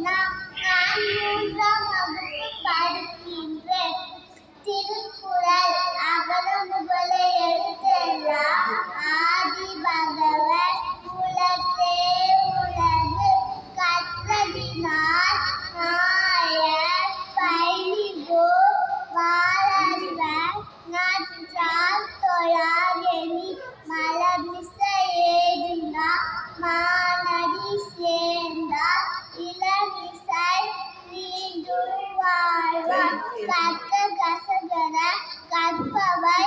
நான் 3ஆம் வகுப்பு படிக்கின்றேன். திருக்குறள் அகர முதல எழுத்தெல்லாம் ஆதி பகவன் முதற்றே உலகு. கற்றதினால் நாயர் பயிலுவோர் வாளறிவர் நற்றால் தொழார் எனி மலர்மிசை ஏறினா மானடி சேர்ந்தார் இளமிசை நீடு வாழ்வார். கற்க கசடற கற்பவை